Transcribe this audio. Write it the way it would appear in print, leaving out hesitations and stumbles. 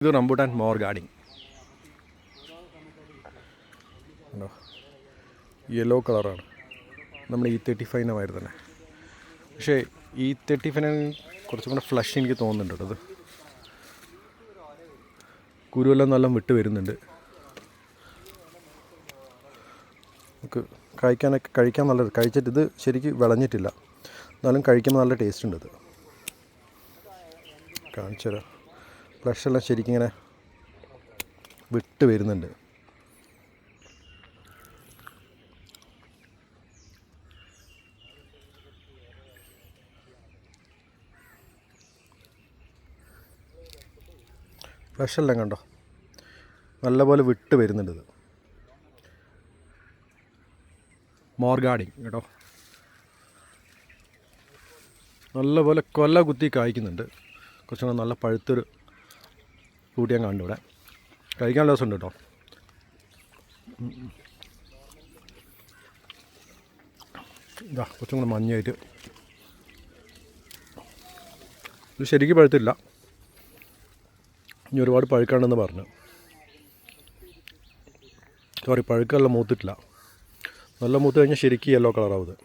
ഇത് rambutan more guarding ഉണ്ടോ, yellow കളറാണ്. നമ്മൾ E35 തന്നെ. പക്ഷേ E35 കുറച്ചും കൂടെ ഫ്ലഷ് എനിക്ക് തോന്നുന്നുണ്ട് കേട്ടോ. അത് കുരുവെല്ലാം നല്ല വിട്ട് വരുന്നുണ്ട്. നമുക്ക് കഴിക്കാൻ നല്ലത്. കഴിച്ചിട്ട് ഇത് ശരിക്കും വിളഞ്ഞിട്ടില്ല, എന്നാലും കഴിക്കുമ്പോൾ നല്ല ടേസ്റ്റ് ഉണ്ട്. ഇത് കാണിച്ചു തരാം. ഫ്ലഷെല്ലാം ശരിക്കും ഇങ്ങനെ വിട്ട് വരുന്നുണ്ട്. ഫ്ലഷെല്ലാം കണ്ടോ, നല്ലപോലെ വിട്ട് വരുന്നുണ്ട്. ഇത് മോർ ഗാർഡിങ് കേട്ടോ. നല്ലപോലെ കൊല കുത്തി കായ്ക്കുന്നുണ്ട്. കുറച്ചും കൂടെ നല്ല പഴുത്തൊരു ഫ്രൂട്ട് ഞാൻ കണ്ടു ഇവിടെ. കഴിക്കാൻ രസമുണ്ട് കേട്ടോ. ഇതാ കുറച്ചും കൂടെ മഞ്ഞയായിട്ട്. ഇത് ശരിക്കും പഴുത്തില്ല, ഇനി ഒരുപാട് പഴുക്കാണ്ടെന്ന് പറഞ്ഞു. സോറി, പഴുക്കെല്ലാം മൂത്തിട്ടില്ല. നല്ല മൂത്ത് കഴിഞ്ഞാൽ ശരിക്കും യെല്ലോ കളറാവും ഇത്.